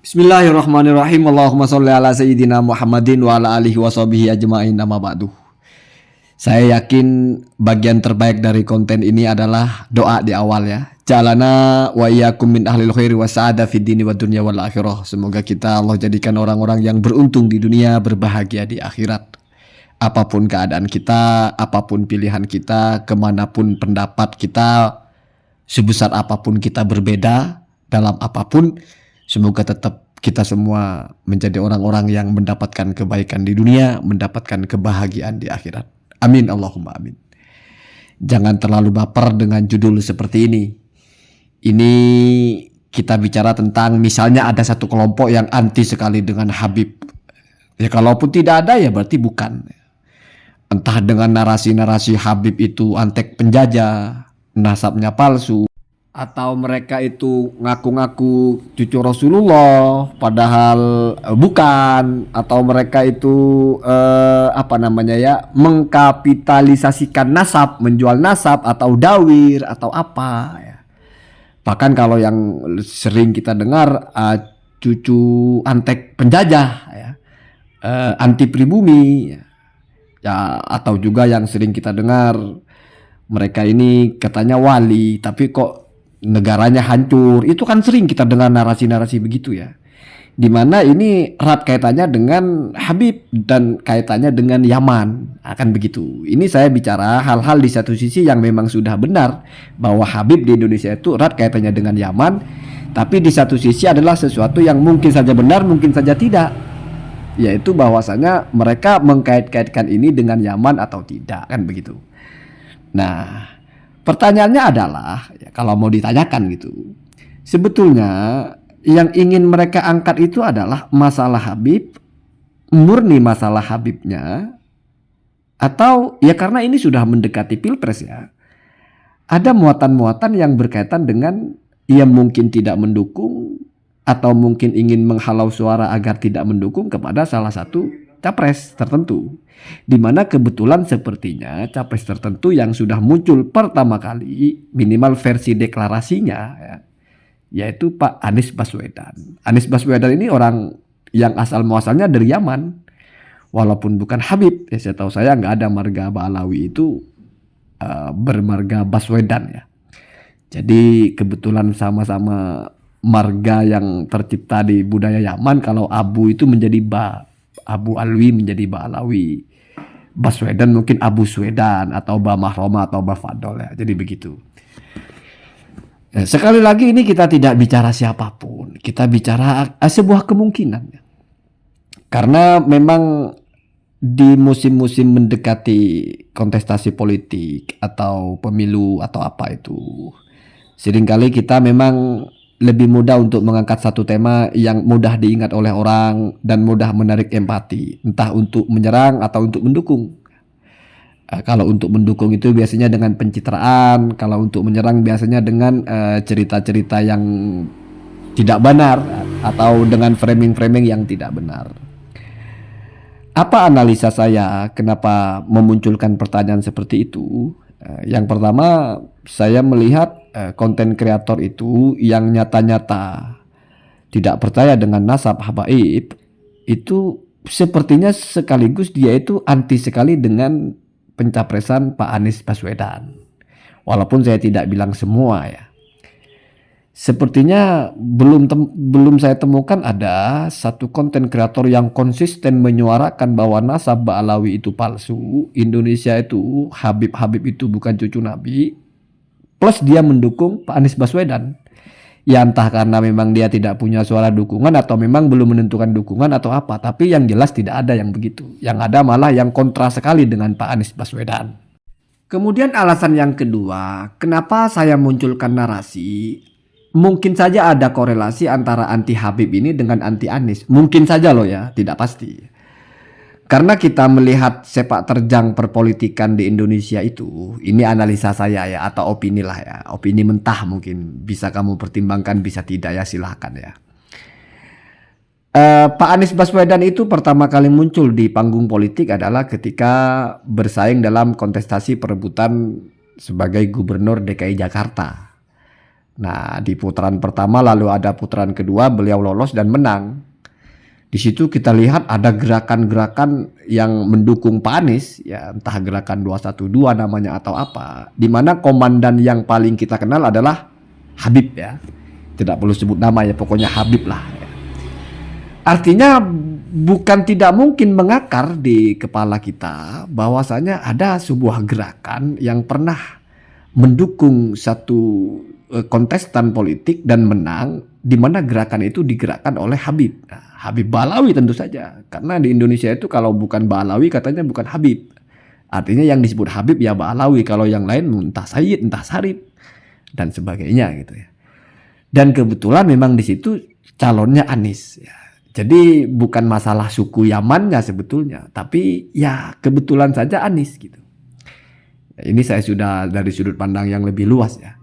Bismillahirrahmanirrahim. Allahumma sholli ala sayyidina Muhammadin wa ala alihi wa sahbihi ajma'in, amma ba'du. Saya yakin bagian terbaik dari konten ini adalah doa di awal ya. Jalana wa iyyakum min ahlil khairi wa sa'ada fid dini wa dunya wal akhirah. Semoga kita Allah jadikan orang-orang yang beruntung di dunia, berbahagia di akhirat. Apapun keadaan kita, apapun pilihan kita, kemanapun pendapat kita, sebesar apapun kita berbeda dalam apapun, semoga tetap kita semua menjadi orang-orang yang mendapatkan kebaikan di dunia, mendapatkan kebahagiaan di akhirat. Amin, Allahumma amin. Jangan terlalu baper dengan judul seperti ini. Ini kita bicara tentang misalnya ada satu kelompok yang anti sekali dengan Habib. Ya kalaupun tidak ada ya berarti bukan. Entah dengan narasi-narasi Habib itu antek penjajah, nasabnya palsu, atau mereka itu ngaku-ngaku cucu Rasulullah padahal bukan, atau mereka itu mengkapitalisasikan nasab, menjual nasab atau dawir atau apa ya. Bahkan kalau yang sering kita dengar cucu antek penjajah ya, anti pribumi ya, atau juga yang sering kita dengar mereka ini katanya wali tapi kok negaranya hancur. Itu kan sering kita dengar narasi-narasi begitu ya. Dimana ini erat kaitannya dengan Habib dan kaitannya dengan Yaman. Akan begitu. Ini saya bicara hal-hal di satu sisi yang memang sudah benar, bahwa Habib di Indonesia itu erat kaitannya dengan Yaman. Tapi di satu sisi adalah sesuatu yang mungkin saja benar, mungkin saja tidak. Yaitu bahwasanya mereka mengkait-kaitkan ini dengan Yaman atau tidak. Kan begitu. Nah, pertanyaannya adalah, ya, kalau mau ditanyakan gitu, sebetulnya yang ingin mereka angkat itu adalah masalah Habib, murni masalah Habibnya, atau ya karena ini sudah mendekati Pilpres ya, ada muatan-muatan yang berkaitan dengan ia mungkin tidak mendukung atau mungkin ingin menghalau suara agar tidak mendukung kepada salah satu capres tertentu, di mana kebetulan sepertinya capres tertentu yang sudah muncul pertama kali minimal versi deklarasinya ya, yaitu Pak Anies Baswedan. Anies Baswedan ini orang yang asal muasalnya dari Yaman, walaupun bukan Habib ya, saya tahu saya nggak ada marga Ba'alawi itu bermarga Baswedan ya. Jadi kebetulan sama-sama marga yang tercipta di budaya Yaman. Kalau Abu itu menjadi Abu Alwi menjadi Ba'alawi, Baswedan mungkin Abu Swedan atau Ba Mahroma atau Ba Fadol ya. Jadi begitu. Sekali lagi ini kita tidak bicara siapapun, kita bicara sebuah kemungkinan. Karena memang di musim-musim mendekati kontestasi politik atau pemilu atau apa itu, seringkali kita memang lebih mudah untuk mengangkat satu tema yang mudah diingat oleh orang dan mudah menarik empati, entah untuk menyerang atau untuk mendukung. Kalau untuk mendukung itu biasanya dengan pencitraan, kalau untuk menyerang biasanya dengan cerita-cerita yang tidak benar atau dengan framing-framing yang tidak benar. Apa analisa saya kenapa memunculkan pertanyaan seperti itu? Yang pertama, saya melihat konten kreator itu yang nyata-nyata tidak percaya dengan nasab habaib itu sepertinya sekaligus dia itu anti sekali dengan pencapresan Pak Anies Baswedan. Walaupun saya tidak bilang semua ya. Sepertinya belum saya temukan ada satu konten kreator yang konsisten menyuarakan bahwa nasab Ba'alawi itu palsu, Indonesia itu Habib itu bukan cucu Nabi, plus dia mendukung Pak Anies Baswedan. Ya entah karena memang dia tidak punya suara dukungan atau memang belum menentukan dukungan atau apa, tapi yang jelas tidak ada yang begitu. Yang ada malah yang kontra sekali dengan Pak Anies Baswedan. Kemudian alasan yang kedua, kenapa saya munculkan narasi? Mungkin saja ada korelasi antara anti Habib ini dengan anti Anies. Mungkin saja loh ya, tidak pasti. Karena kita melihat sepak terjang perpolitikan di Indonesia itu, ini analisa saya ya, atau opini lah ya. Opini mentah mungkin, bisa kamu pertimbangkan, bisa tidak ya, silahkan ya. Pak Anies Baswedan itu pertama kali muncul di panggung politik adalah ketika bersaing dalam kontestasi perebutan sebagai gubernur DKI Jakarta. Nah, di putaran pertama lalu ada putaran kedua beliau lolos dan menang. Di situ kita lihat ada gerakan-gerakan yang mendukung Pak Anies, ya entah gerakan 212 namanya atau apa, di mana komandan yang paling kita kenal adalah Habib ya. Tidak perlu sebut nama ya, pokoknya Habib lah. Ya. Artinya bukan tidak mungkin mengakar di kepala kita bahwasanya ada sebuah gerakan yang pernah mendukung satu kontestan politik dan menang, di mana gerakan itu digerakkan oleh Habib. Nah, Habib Ba'alawi tentu saja, karena di Indonesia itu kalau bukan Ba'alawi katanya bukan Habib. Artinya yang disebut Habib ya Ba'alawi, kalau yang lain entah Sayyid, entah Sarip dan sebagainya gitu ya. Dan kebetulan memang di situ calonnya Anies ya. Jadi bukan masalah suku Yamannya sebetulnya, tapi ya kebetulan saja Anies gitu. Ini saya sudah dari sudut pandang yang lebih luas ya.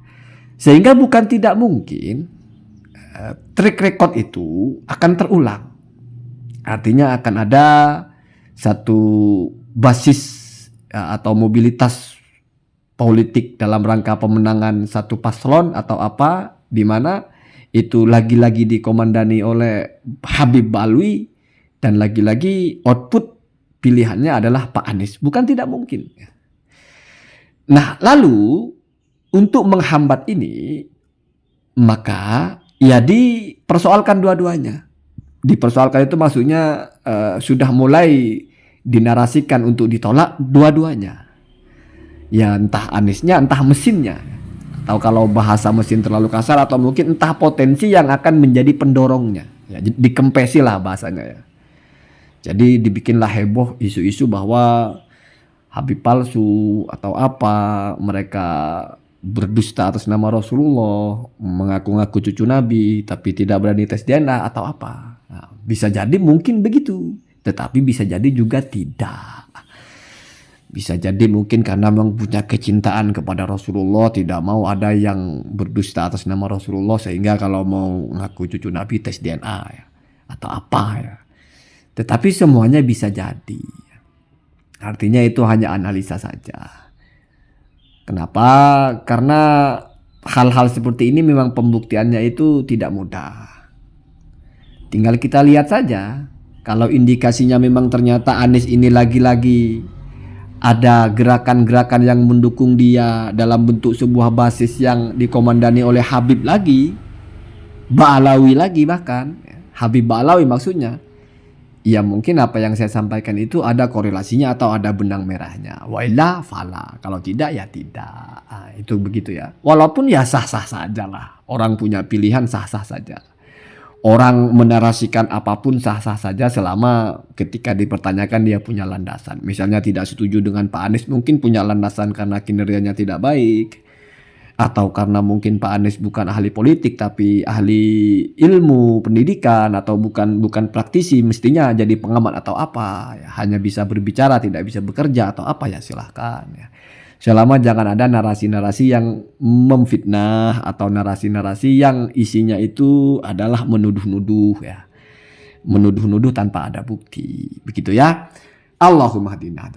Sehingga bukan tidak mungkin track record itu akan terulang. Artinya akan ada satu basis atau mobilitas politik dalam rangka pemenangan satu paslon atau apa, di mana itu lagi-lagi dikomandani oleh Habib Ba'alawi dan lagi-lagi output pilihannya adalah Pak Anies. Bukan tidak mungkin. Nah, lalu untuk menghambat ini maka ya dipersoalkan dua-duanya. Dipersoalkan itu maksudnya sudah mulai dinarasikan untuk ditolak dua-duanya. Ya entah Aniesnya, entah mesinnya. Atau kalau bahasa mesin terlalu kasar, atau mungkin entah potensi yang akan menjadi pendorongnya. Ya, dikempesi lah bahasanya ya. Jadi dibikinlah heboh isu-isu bahwa Habib palsu atau apa, mereka berdusta atas nama Rasulullah, mengaku-ngaku cucu Nabi, tapi tidak berani tes DNA atau apa. Nah, bisa jadi mungkin begitu, tetapi bisa jadi juga tidak. Bisa jadi mungkin karena memang punya kecintaan kepada Rasulullah, tidak mau ada yang berdusta atas nama Rasulullah, sehingga kalau mau ngaku cucu Nabi tes DNA ya, atau apa ya. Tetapi semuanya bisa jadi. Artinya itu hanya analisa saja. Kenapa? Karena hal-hal seperti ini memang pembuktiannya itu tidak mudah. Tinggal kita lihat saja. Kalau indikasinya memang ternyata Anies ini lagi-lagi ada gerakan-gerakan yang mendukung dia dalam bentuk sebuah basis yang dikomandani oleh Habib lagi, Ba'alawi lagi bahkan, Habib Ba'alawi maksudnya. Ya mungkin apa yang saya sampaikan itu ada korelasinya atau ada benang merahnya. Wa illa fala. Kalau tidak ya tidak. Nah, itu begitu ya. Walaupun ya sah-sah saja lah. Orang punya pilihan sah-sah saja. Orang menarasikan apapun sah-sah saja selama ketika dipertanyakan dia punya landasan. Misalnya tidak setuju dengan Pak Anies, mungkin punya landasan karena kinerjanya tidak baik. Atau karena mungkin Pak Anies bukan ahli politik tapi ahli ilmu pendidikan, atau bukan praktisi, mestinya jadi pengamat atau apa ya, hanya bisa berbicara tidak bisa bekerja atau apa ya, silahkan ya. Selama jangan ada narasi-narasi yang memfitnah atau narasi-narasi yang isinya itu adalah menuduh-nuduh ya, menuduh-nuduh tanpa ada bukti, begitu ya. Allahumma hadina.